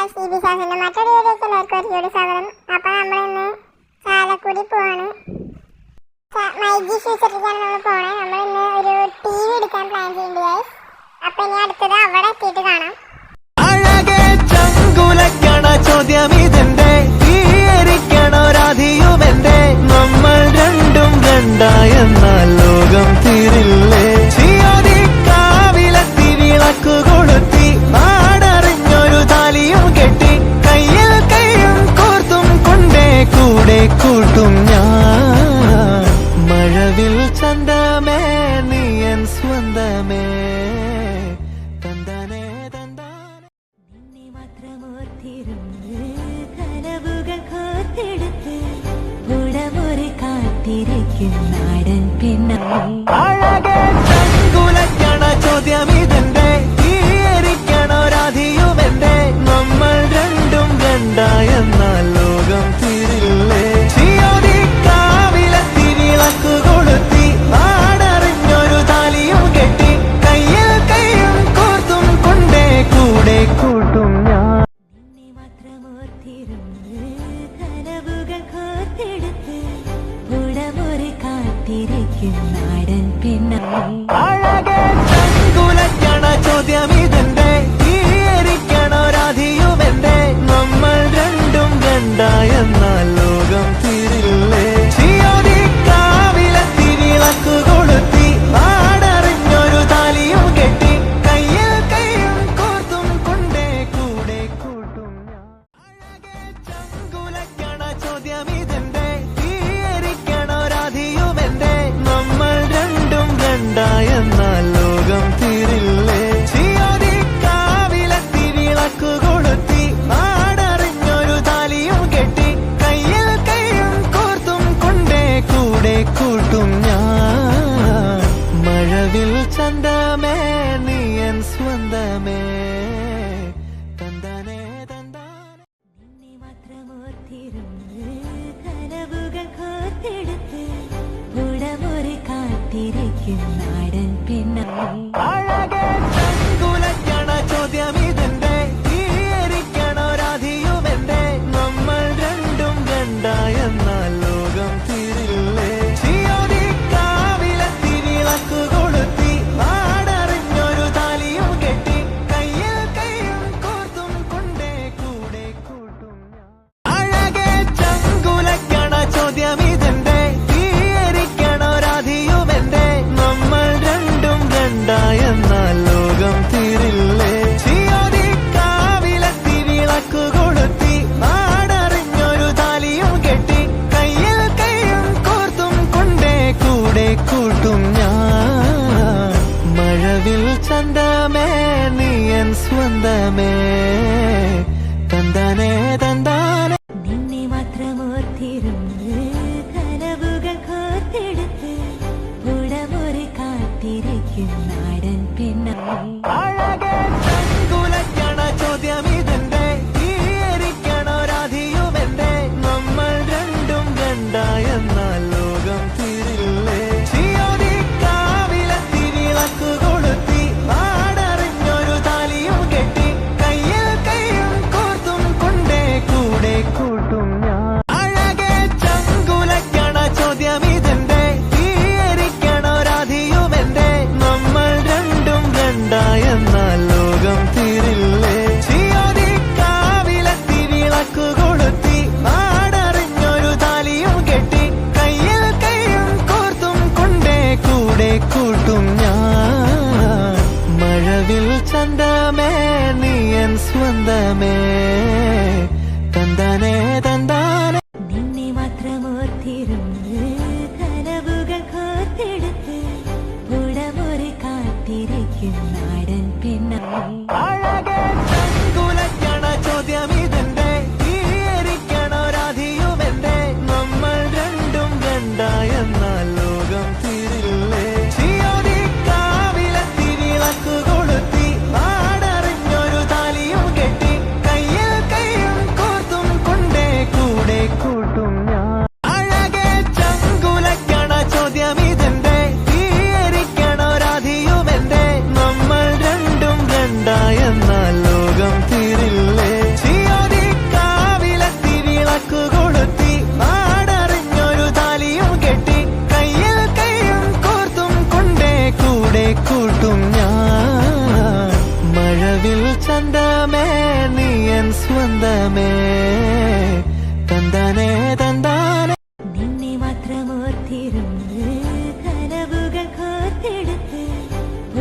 മറ്റൊരു വീഡിയോയ്ക്ക് എല്ലാവർക്കും സ്വാഗതം. അപ്പോൾ നമ്മളിന്ന് ചാലക്കുടി പോവാണ്. മൈജി ഫ്യൂച്ചറിലേക്കാണ് നമ്മൾ പോണേ. നമ്മളിന്ന് ഒരു TV എടുക്കാൻ പ്ലാൻ ചെയ്യുന്നുണ്ട് ഗൈസ്. അപ്പോൾ ഇനി അടുത്തത് അവിടെ എത്തിയിട്ട് കാണാം. നമ്മൾ രണ്ടും രണ്ടായെന്നാൽ ലോകം തീരില്ലേ? കാവിലെത്തി വിളക്കു കൊളുത്തി നാടറിഞ്ഞൊരു താലിയും കെട്ടി കയ്യിൽ കൈയും കോർത്തും കൊണ്ടേ കൂടെ കൂട്ടും ഞാൻ. മഴവിൽ ചന്തമേ നീയൻ സ്വന്തമേ തന്താനേ തന്താനേ. നിന്നെ മാത്രമോർത്തിരുന്ന് കനവുകൾ കോർത്തെടുത്ത് ഉടമൊരു കാത്തിരിക്കും നാടൻ അഴകേ ചങ്കുലയ്ക്കണ ചോദ്യമിതെന്റെ തീയരിക്കണ രാധിയുമെന്റെ നമ്മൾ രണ്ടും രണ്ടായെന്നാൽ ലോകം തീരില്ലേ? കാവിലെത്തി വിളക്കു കൊളുത്തി നാടറിഞ്ഞൊരു താലിയും കെട്ടി കയ്യിൽ കൈയും കോർത്തും കൊണ്ടേ കൂടെ കൂട്ടും ഞാൻ. നിന്നെ മാത്രമോർത്തിരുന്ന് കനവുകൾ കോർത്തെടുത്ത് ഉടമൊരു കാത്തിരിക്കും നാടൻ അഴകേ ചങ്കുലയ്ക്കണ ചോദ്യമിതെന്റെ തീയരിക്കണ രാധിയുമെന്റെ നമ്മൾ രണ്ടും രണ്ടായെന്നാൽ ലോകം തീരില്ലേ? കാവിലെത്തി വിളക്കു കൊളുത്തി നാടറിഞ്ഞൊരു താലിയും കെട്ടി കയ്യിൽ കൈയും കോർത്തും കൊണ്ടേ കൂടെ കൂട്ടും ഞാൻ. അഴകേ ചങ്കുലയ്ക്കണ ചോദ്യമിതെന്റെ തീയരിക്കണ രാധിയുമെന്റെ നമ്മൾ രണ്ടും രണ്ടായെന്നാൽ ലോകം തീരില്ലേ? കാവിലെത്തി വിളക്കു കൊളുത്തി നാടറിഞ്ഞൊരു താലിയും കെട്ടി കയ്യിൽ കൈയും കോർത്തും കൊണ്ടേ കൂടെ കൂട്ടും ഞാൻ. മഴവിൽ ചന്തമേ നീയൻ സ്വന്തമേ തന്താനേ തന്താനേ. നിന്നെ മാത്രമോർത്തിരുന്ന് കനവുകൾ കോർത്തെടുത്ത് ഉടമൊരു കാത്തിരിക്കും നാടൻ അഴകേ ചങ്കുലയ്ക്കണ ചോദ്യമിതെന്റെ തീയരിക്കണ രാധിയുമെന്റെ നമ്മൾ രണ്ടും രണ്ടായെന്നാൽ ലോകം തീരില്ലേ? കാവിലെത്തി വിളക്കു കൊളുത്തി നാടറിഞ്ഞൊരു താലിയും കെട്ടി കയ്യിൽ കൈയും കോർത്തും കൊണ്ടേ കൂടെ കൂട്ടും ഞാൻ. അഴകേ ചങ്കുലയ്ക്കണ ചോദ്യമിതെന്റെ തീയരിക്കണ രാധിയുമെന്റെ നമ്മൾ രണ്ടും രണ്ടായെന്നാൽ ലോകം തീരില്ലേ? കാവിലെത്തി വിളക്കു കൊളുത്തി നാടറിഞ്ഞൊരു താലിയും കെട്ടി കയ്യിൽ കൈയും കോർത്തും കൊണ്ടേ കൂടെ കൂട്ടും ഞാൻ. മഴവിൽ ചന്തമേ നീയൻ സ്വന്തമേ തന്താനേ തന്താനേ. നിന്നെ മാത്രമോർത്തിരുന്ന് കനവുകൾ കോർത്തെടുത്ത് ഉടമൊരു കാത്തിരിക്കും നാടൻ അഴകേ ചങ്കുലയ്ക്കണ ചോദ്യമിതെന്റെ തീയരിക്കണ രാധിയുമെന്റെ നമ്മൾ രണ്ടും രണ്ടായെന്നാൽ ലോകം തീരില്ലേ? കാവിലെത്തി വിളക്കു കൊളുത്തി നാടറിഞ്ഞൊരു താലിയും കെട്ടി കയ്യിൽ കൈയും കോർത്തും കൊണ്ടേ കൂടെ കൂട്ടും ഞാൻ. അഴകേ ചങ്കുലയ്ക്കണ ചോദ്യമിതെന്റെ തീയരിക്കണ രാധിയുമെന്റെ നമ്മൾ രണ്ടും രണ്ടായെന്നാൽ ലോകം തീരില്ലേ? കാവിലെത്തി വിളക്കു കൊളുത്തി നാടറിഞ്ഞൊരു താലിയും കെട്ടി കയ്യിൽ കൈയും കോർത്തും കൊണ്ടേ കൂടെ കൂട്ടും ഞാൻ. മഴവിൽ ചന്തമേ നീയൻ സ്വന്തമേ തന്താനേ തന്താനേ. നിന്നെ മാത്രമോർത്തിരുന്ന് കനവുകൾ കോർത്തെടുത്ത് ഉടമൊരു കാത്തിരിക്കും നാടൻ അഴകേ ചങ്കുലയ്ക്കണ ചോദ്യമിതെന്റെ തീയരിക്കണ രാധിയുമെന്റെ നമ്മൾ രണ്ടും രണ്ടായെന്നാൽ ലോകം തീരില്ലേ? കാവിലെത്തി വിളക്കു കൊളുത്തി നാടറിഞ്ഞൊരു താലിയും കെട്ടി കയ്യിൽ സ്വന്തമേ തന്താനേ തന്താനേ. നിന്നെ മാത്രമോർത്തിരുന്ന് കനവുകൾ കോർത്തെടുത്ത്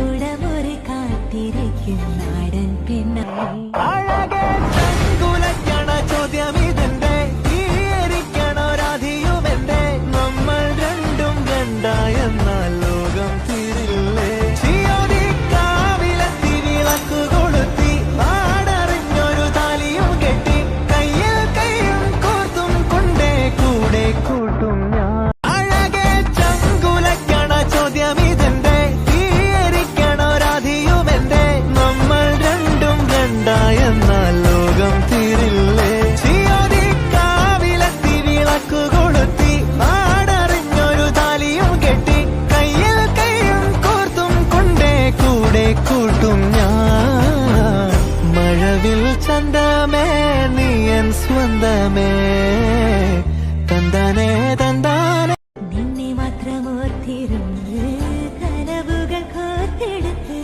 ഉടമൊരു കാത്തിരിക്കും നാടൻ പെണ്ണായി. അഴകേ ചങ്കുലയ്ക്കണ ചോദ്യമിതെന്റെ, തീയരിക്കണോ രാധിയുമെന്റെ, നമ്മൾ രണ്ടും രണ്ടായെന്നാൽ ലോകം തീരില്ലേ. ചിയോദിക്കാവിലെത്തി വിളക്കു കൊളുത്തി നാടറിഞ്ഞൊരു താലിയും കെട്ടി കയ്യിൽ കയ്യും കോർത്തും കൊണ്ടേ കൂടെ കൂട്ടും ഞാൻ. അഴകേ ചങ്കുലയ്ക്കണ ചോദ്യമിതെന്റെ, തീയരിക്കണോ രാധിയുമെന്റെ, നമ്മൾ രണ്ടും രണ്ടായെന്നാൽ ലോകം തീരില്ലേ. ചിയോദിക്കാവിലെത്തി വിളക്കു കൊളുത്തി നാടറിഞ്ഞൊരു താലിയും കെട്ടി കയ്യിൽ കയ്യും കോർത്തും കൊണ്ടേ കൂടെ കൂട്ടും ഞാൻ. മഴവിൽ ചന്തമേ നീയൻ സ്വന്തമേ തന്താനേ തന്താനേ. നിന്നെ മാത്രമോർത്തിരുന്ന് കനവുകൾ കോർത്തെടുത്ത്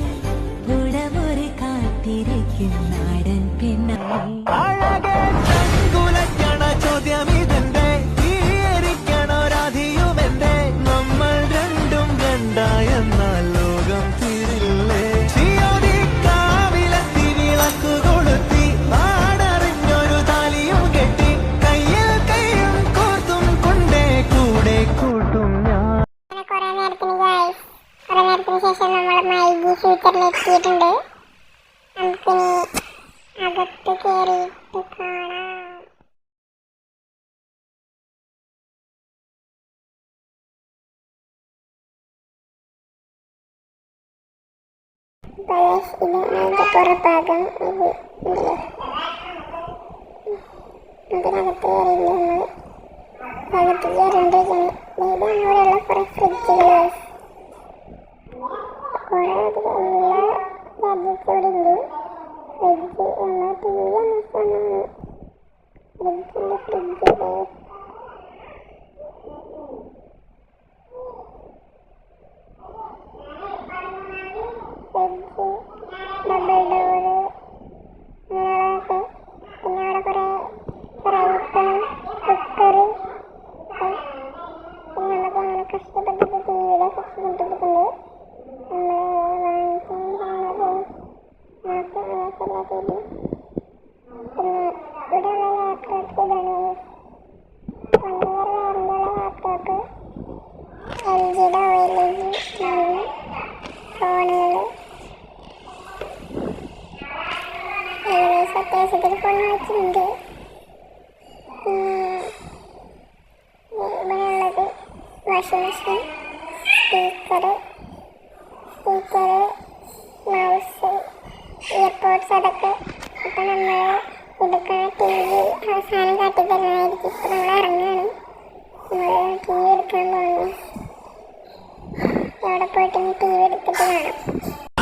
ഉടമൊരു കാത്തിരിക്കും നാടൻ പെണ്ണായി. അഴകേ ചങ്കുലയ്ക്കണ ചോദ്യമിതെന്റെ, തീയരിക്കണോ രാധിയുമെന്റെ, നമ്മൾ രണ്ടും രണ്ടായെന്നാൽ ലോകം തീരില്ലേ. ചിയോദിക്കാവിലെത്തി വിളക്കു കൊളുത്തി നാടറിഞ്ഞൊരു താലിയും കെട്ടി കയ്യിൽ കയ്യും കോർത്തും കൊണ്ടേ കൂടെ കൂട്ടും ഞാൻ. അങ്ങനെ കുറെ നേരത്തിന് ഗൈസ്, കുറെ നേരത്തിന് ശേഷം നമ്മൾ മൈജി ഫ്യൂച്ചറിൽ എത്തിയിട്ടുണ്ട്. നമുക്കിനി അകത്ത് കയറിയിട്ട് കാണാം. ഗൈസ്, ഇത് അതിന്റെ പുറഭാഗം. ഇത് ഉണ്ടല്ലോ, അതിനകത്ത് കയറിയില്ല. നമ്മൾ അകത്ത് കയറിണ്ടിരിക്കണം. ഇതാണ് ഇവിടെയുള്ള കുറെ ഫ്രിഡ്ജുകൾ. കുറെ എല്ലാ ഗാഡ്ജറ്റ്സും ഇവിടെ ഉണ്ട്. ഫ്രിഡ്ജ് നമ്മൾ ടി വി എന്ന സാധനമാണ്. ഫ്രിഡ്ജിന്റെ ഫ്രിഡ്ജ് ഡബിൾ ഡോറ് അങ്ങനെയുള്ളതൊക്കെ. പിന്നെ അവിടെ കുറെ ഫ്രൈ പാൻ, കുക്കർ, പിന്നെ നമുക്ക് അങ്ങനെ കഷ്ടപ്പെട്ടിട്ട് ടി വിയുടെ സെക്ഷൻ ഇട്ടിട്ടുണ്ട്. നമ്മൾ വാങ്ങിക്കുന്നത് ശരിയാക്കിയിട്ട് പിന്നെ ഇവിടെയുള്ള ലാപ്ടോപ്സ് ഇതാണ്. കൊണ്ടുവരെ വേറെയുള്ള ലാപ്ടോപ്പ്, LGയുടെ OLED ഫോണുകൾ, ഏകദേശം അത്യാവശ്യത്തിൽ ഫോൺ വെച്ചിട്ടുണ്ട്. ഇവിടെയുള്ളത് washing machine, speaker, mouse, EarPods, അതൊക്കെ. ഇപ്പം നമ്മൾ എടുക്കുന്ന ടി വി അവസാനം കാട്ടി തരുന്നതായിരിക്കും. ഇപ്പം നമ്മൾ ഇറങ്ങുകയാണ്. നമ്മൾ ടി വി എടുക്കാൻ പോകുന്നു. അവിടെ പോയിട്ട് ടി വി എടുത്തിട്ട് കാണാം.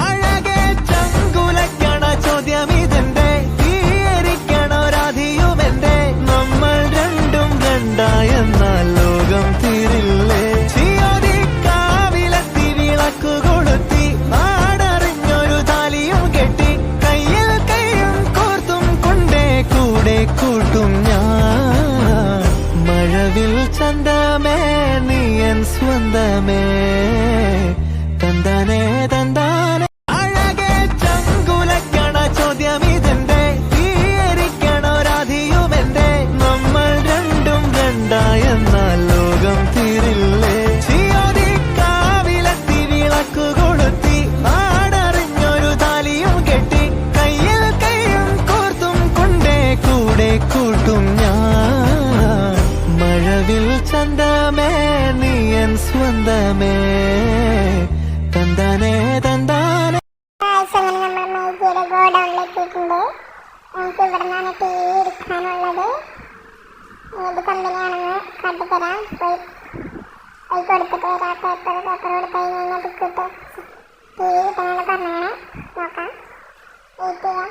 അഴകേ ചങ്കുലയ്ക്കണ ചോദ്യമിതെന്റെ, തീയരിക്കണോ രാധിയുമെന്റെ, നമ്മൾ രണ്ടും രണ്ടായെന്നാൽ ലോകം തീരില്ലേ. ചിയോദിക്കാവിലെത്തി വിളക്കു കൊളുത്തി നാടറിഞ്ഞൊരു താലിയും കെട്ടി കയ്യിൽ കയ്യും കോർത്തും കൊണ്ടേ കൂടെ കൂട്ടും ഞാൻ. മഴവിൽ ചന്തമേ നീയൻ സ്വന്തമേ തന്താനേ തന്താനേ. അഴകേ ചങ്കുലയ്ക്കണ ചോദ്യമിതെന്റെ, തീയരിക്കണോ രാധിയുമെന്റെ, നമ്മൾ രണ്ടും രണ്ടായെന്നാൽ ലോകം തീരില്ലേ. ചിയോദിക്കാവിലെത്തി വിളക്കു കൊളുത്തി നാടറിഞ്ഞൊരു താലിയും കെട്ടി കയ്യിൽ കയ്യും കോർത്തും കൊണ്ടേ കൂടെ കൂട്ടും ഞാൻ. മഴവിൽ ചന്തമേ നീയൻ സ്വന്തമേ തന്താനേ തന്താനേ. അങ്ങനെ നമ്മൾ മൈജിയുടെ ഗോഡൗണിലെത്തിയിട്ടുണ്ട്. നമുക്ക് ഇവിടെ നിന്നാണ് ടി വി എടുക്കാനുള്ളത്. ഏത് കമ്പനിയാണെന്ന് കാട്ടിത്തരാം. പോയി കൊടുത്തിട്ട് വരാം. പേപ്പർ കൊടുത്തു കഴിഞ്ഞാൽ അത് കിട്ടും. ടി വി കിട്ടാനാണ് പറഞ്ഞാണ്. നോക്കാം, വെയിറ്റ് ചെയ്യാം.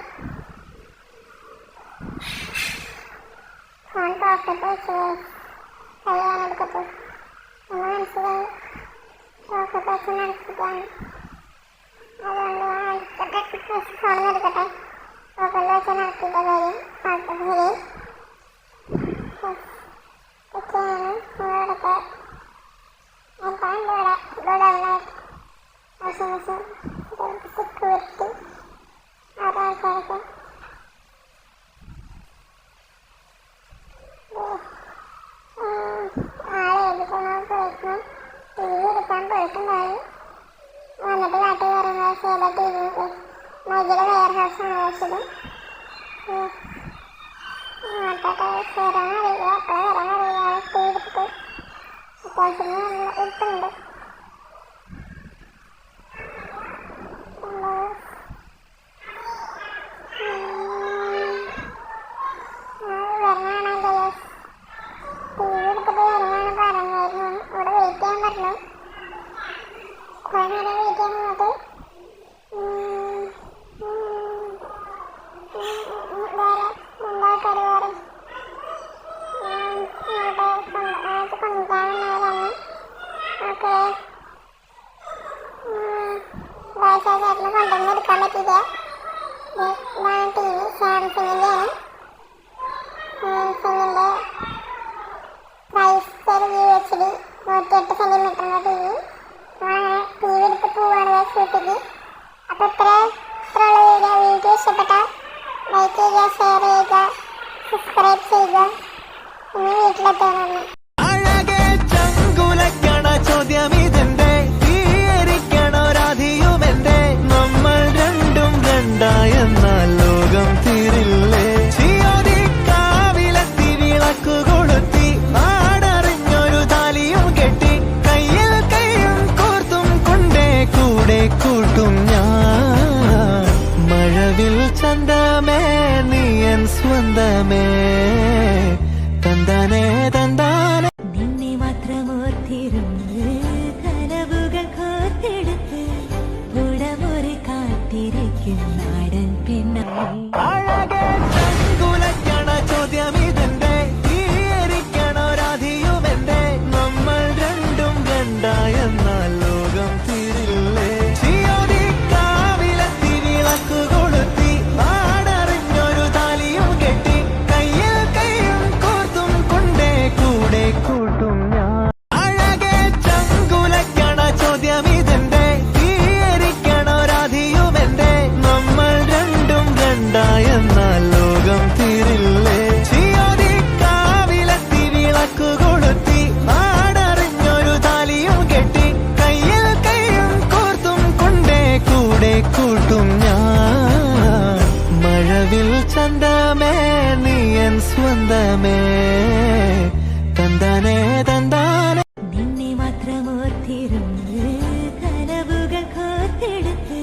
ഫോൺ പോക്കറ്റ് വെച്ച് കഴിയാനെടുക്കട്ടെ. നമ്മൾ മനസ്സിലായി പോക്കറ്റ് വെച്ച് മനസ്സിലാണ്. അതുകൊണ്ട് ഞാൻ എടുക്കട്ടെ, ഫോണിൽ എടുക്കട്ടെ. മുകളിൽ വെച്ച് നടത്തിയിട്ട് വരും. ഓക്കെ ശരി. ഒക്കെയാണ് നമ്മളിവിടുത്തെ എന്താണ് ഇവിടെ ഗോഡൗണായിട്ട് വാഷിംഗ് മെഷീൻ സെക്യൂരിറ്റി ആൾക്കാരൊക്കെ ആളെ ഏൽപ്പിക്കണം പോയിരുന്നു. ടി വി എടുക്കാൻ പോയിട്ടുണ്ടായി. വന്നിട്ട് കാട്ടി പറയുന്നത് സേല ടി വി മൈജിയുടെ വെയർ ഹൗസാണ് വെച്ചത്. വരാനറിയില്ല, അപ്പോഴേ വരാനറിയില്ല. ടി വി എടുത്തിട്ട് അത്യാവശ്യം ഇട്ടുണ്ട്. കൊണ്ടുവന്നെടുക്കാൻ പറ്റിയില്ല. ഇതാണ് ടി വി, സാംസങ്ങിൻ്റെ ആണ്. സാംസങ്ങിൻ്റെ പ്രൈസ് ഒരു UHD 108 സെൻറ്റിമീറ്ററിൻ്റെ ടി വി. നമ്മളങ്ങനെ ടി വി എടുത്ത് പോവുകയാണ് ഷൂട്ടിക്ക്. അപ്പോൾ ഇത്രയുള്ള വീഡിയോ ഇഷ്ടപ്പെട്ടാൽ ലൈക്ക് ചെയ്യുക, ഷെയർ ചെയ്യുക, സബ്സ്ക്രൈബ് ചെയ്യുക. ഇനി വീട്ടിലെത്താനാണ്. അഴകെ ചങ്കുലക്കണ ചോദ്യമിതെന്റെ തീയരിക്കണോ രാധിയുമെന്റെ നമ്മൾ രണ്ടും രണ്ടായെന്നാൽ ലോകം തീരില്ലേ ചിയോദിക്കാവിലെത്തി വിളക്കു കൊളുത്തി നാടറിഞ്ഞൊരു താലിയും കെട്ടി കയ്യിൽ കയ്യും കോർത്തും കൊണ്ടേ കൂടെ കൂട്ടും ഞാൻ മഴവിൽ ചന്തമേ നീയൻ സ്വന്തമേ തന്താനേ തന്താനേ നിന്നെ മാത്രമോർത്തിരുന്ന് കനവുകൾ കോർത്തെടുത്ത് ഉടമൊരു കാത്തിരിക്കും നാടൻ പെണ്ണായി അഴകെ ചങ്കുലക്കണ ചോദ്യമിതെന്റെ തീയരിക്കണോ രാധിയുമെന്റെ നമ്മൾ രണ്ടും രണ്ടായെന്നാൽ ലോകം തീരില്ലേ ചിയോദിക്കാവിലെത്തി വിളക്കു കൊളുത്തി നാടറിഞ്ഞൊരു താലിയും കെട്ടി കയ്യിൽ കയ്യും കോർത്തും കൊണ്ടേ കൂടെ കൂട്ടും ഞാൻ അഴകെ ചങ്കുലക്കണ ചോദ്യമിതെന്റെ തീയരിക്കണോ രാധിയുമെന്റെ നമ്മൾ രണ്ടും രണ്ടായെന്നാൽ ലോകം തീരില്ലേ ചിയോദിക്കാവിലെത്തി വിളക്കു കൊളുത്തി നാടറിഞ്ഞൊരു താലിയും കെട്ടി കയ്യിൽ കയ്യും കോർത്തും കൊണ്ടേ കൂടെ കൂട്ടും ഞാൻ മഴവിൽ ചന്തമേ നീയൻ സ്വന്തമേ തന്താനേ തന്താനേ നിന്നെ മാത്രമോർത്തിരുന്ന് കനവുകൾ കോർത്തെടുത്ത്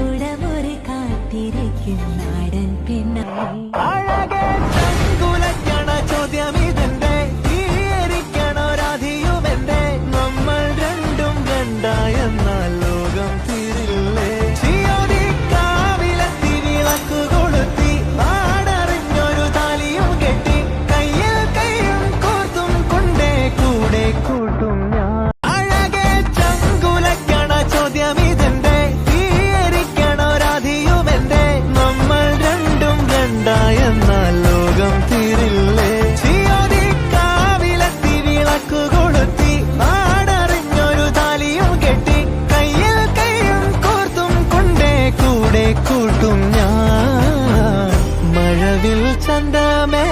ഉടമൊരു കാത്തിരിക്കും നാടൻ പെണ്ണായി അഴകെ ചങ്കുലക്കണ ചോദ്യമിതെന്റെ തീയരിക്കണോ രാധിയുമെന്റെ നമ്മൾ രണ്ടും രണ്ടായെന്നാൽ ലോകം തീരില്ലേ ചിയോദിക്കാവിലെത്തി വിളക്കു കൊളുത്തി നാടറിഞ്ഞൊരു താലിയും കെട്ടി കയ്യിൽ കയ്യും കോർത്തും കൊണ്ടേ കൂടെ കൂട്ടും ഞാൻ അഴകെ ചങ്കുലക്കണ ചോദ്യമിതെന്റെ തീയരിക്കണോ രാധിയുമെന്റെ നമ്മൾ രണ്ടും രണ്ടായെന്നാൽ ലോകം തീരില്ലേ ചിയോദിക്കാവിലെത്തി വിളക്കു കൊളുത്തി നാടറിഞ്ഞൊരു താലിയും കെട്ടി കയ്യിൽ കയ്യും കോർത്തും കൊണ്ടേ കൂടെ കൂട്ടും ഞാൻ മഴവിൽ ചന്തമേ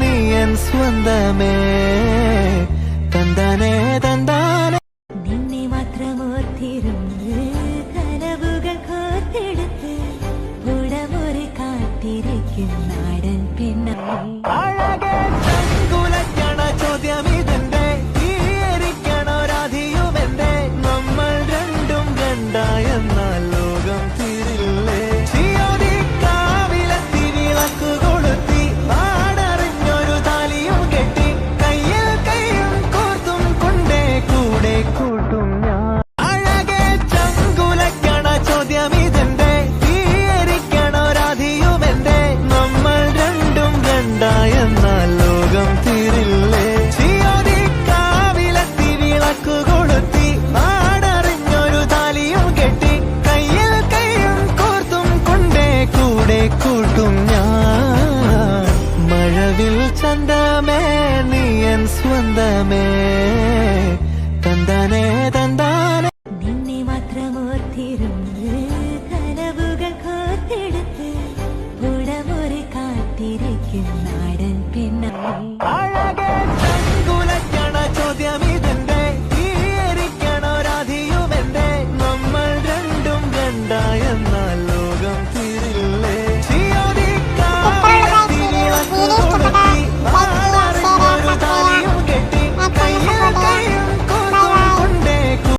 നീയൻ സ്വന്തമേ തന്താനേ തന്താനേ നിന്നെ മാത്രമോർത്തിരുന്ന് കനവുകൾ കോർത്തെടുത്ത് ഉടമൊരു കാത്തിരിക്കും നാടൻ പെണ്ണായി അഴകെ ചങ്കുലക്കണ ചോദ്യമിതെന്റെ തീയരിക്കണോ രാധിയുമെന്റെ നമ്മൾ രണ്ടും രണ്ടായെന്നാൽ ലോകം തീരില്ലേ ചിയോദിക്കാവിലെത്തി വിളക്കു കൊളുത്തി നാടറിഞ്ഞൊരു താലിയും കെട്ടി കയ്യിൽ കയ്യും കോർത്തും കൊണ്ടേ കൂടെ കൂട്ടും ഞാൻ അഴകെ ചങ്കുലക്കണ ചോദ്യമിതെന്റെ തീയരിക്കണോ രാധിയുമെന്റെ നമ്മൾ രണ്ടും രണ്ടായ ആനന്ദമേ നീ എൻ സ്വന്തമേ